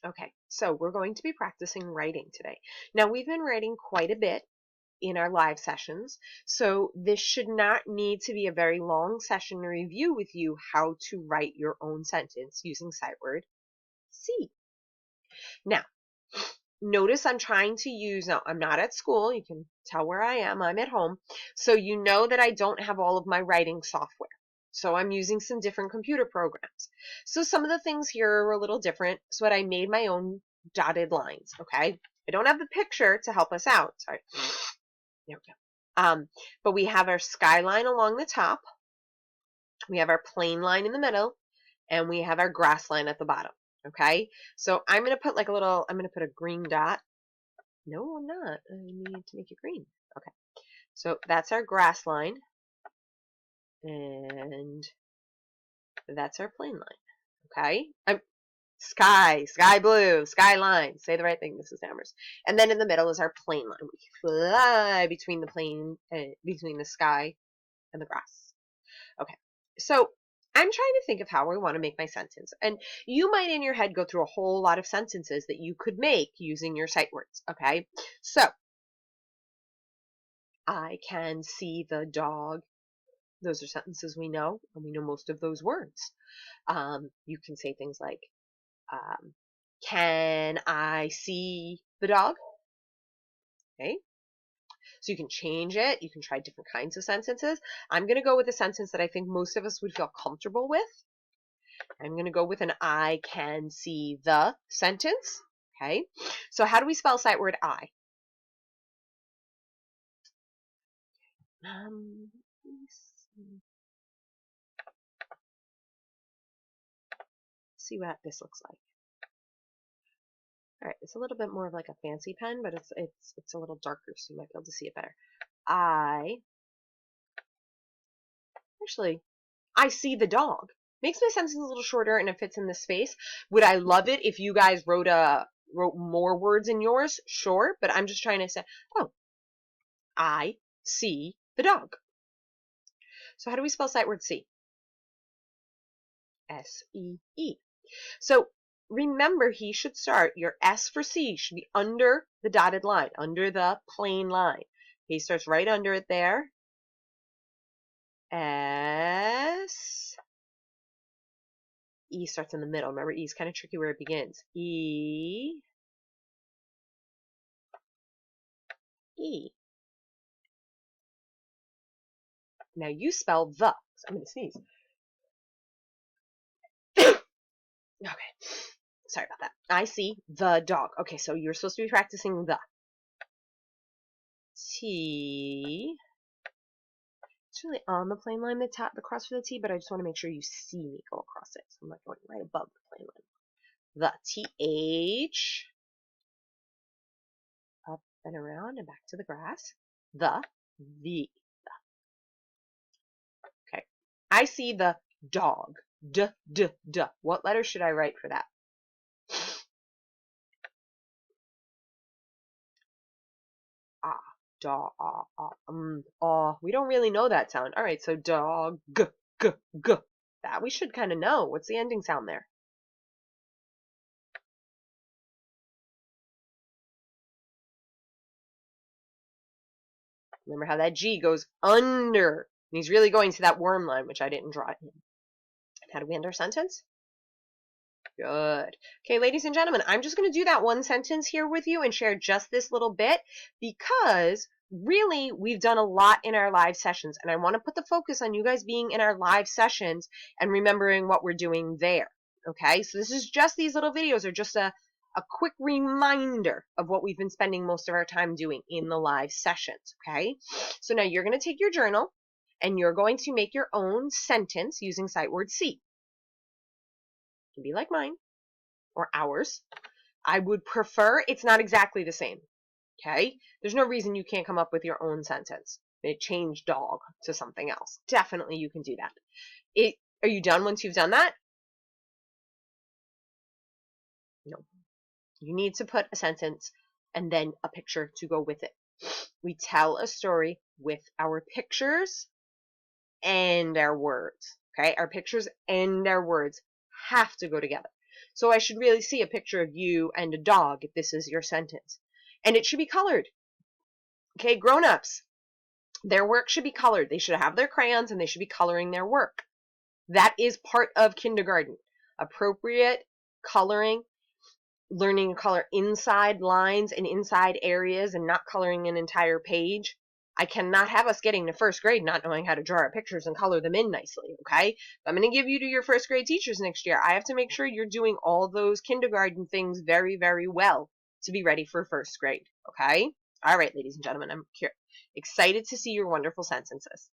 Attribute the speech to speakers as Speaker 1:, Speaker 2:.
Speaker 1: Okay, so we're going to be practicing writing today. Now, we've been writing quite a bit in our live sessions, so this should not need to be a very long session review with you how to write your own sentence using sight word see. Now, notice I'm trying to use, now I'm not at school, you can tell where I am, I'm at home, so you know that I don't have all of my writing software. So I'm using some different computer programs. So some of the things here are a little different, so I made my own dotted lines, okay? I don't have the picture to help us out, sorry. There we go. But we have our skyline along the top, we have our plane line in the middle, and we have our grass line at the bottom. Okay, so I'm going to put like a little, I'm going to put a green dot. No, I'm not. I need to make it green. Okay, so that's our grass line, and that's our plane line. Okay, sky blue, skyline. Say the right thing, Mrs. Hammers. And then in the middle is our plane line. We fly between the plane, between the sky and the grass. Okay, so I'm trying to think of how I want to make my sentence. And you might in your head go through a whole lot of sentences that you could make using your sight words. Okay, so I can see the dog. Those are sentences we know, and we know most of those words. You can say things like, can I see the dog? Okay. So you can change it. You can try different kinds of sentences. I'm going to go with a sentence that I think most of us would feel comfortable with. I'm going to go with an I can see the sentence. Okay. So how do we spell sight word I? See what this looks like. All right, it's a little bit more of like a fancy pen, but it's a little darker, so you might be able to see it better. I see the dog. Makes my sentence a little shorter and it fits in the space. Would I love it if you guys wrote more words in yours? Sure, but I'm just trying to say, oh, I see the dog. So how do we spell sight word see? S-E-E. So remember, he should start, your S for C should be under the dotted line, under the plane line. He starts right under it there. S. E starts in the middle. Remember, E is kind of tricky where it begins. E. E. Now you spell the. So I'm going to sneeze. Okay. Sorry about that. I see the dog. Okay, so you're supposed to be practicing the. T. It's really on the plane line, the cross for the T, but I just want to make sure you see me go across it. So I'm like going right above the plane line. The T-H. Up and around and back to the grass. The. Okay. I see the dog. D. What letter should I write for that? Ah. Dog. We don't really know that sound. All right, so dog. G. That we should kind of know. What's the ending sound there? Remember how that G goes under. And he's really going to that worm line, which I didn't draw it in. How do we end our sentence? Good. Okay, ladies and gentlemen, I'm just going to do that one sentence here with you and share just this little bit because really we've done a lot in our live sessions and I want to put the focus on you guys being in our live sessions and remembering what we're doing there. Okay, so this is just, these little videos are just a quick reminder of what we've been spending most of our time doing in the live sessions. Okay, so now you're going to take your journal and you're going to make your own sentence using sight word see. Can be like mine or ours. I would prefer it's not exactly the same. Okay? There's no reason you can't come up with your own sentence. They change dog to something else. Definitely you can do that. Are you done once you've done that? No. You need to put a sentence and then a picture to go with it. We tell a story with our pictures and our words. Okay? Our pictures and our words have to go together. So I should really see a picture of you and a dog if this is your sentence. And it should be colored. Okay, grown-ups, their work should be colored. They should have their crayons and they should be coloring their work. That is part of kindergarten. Appropriate coloring, learning to color inside lines and inside areas and not coloring an entire page. I cannot have us getting to first grade not knowing how to draw our pictures and color them in nicely, okay? If I'm going to give you to your first grade teachers next year, I have to make sure you're doing all those kindergarten things very, very well to be ready for first grade, okay? All right, ladies and gentlemen, I'm excited to see your wonderful sentences.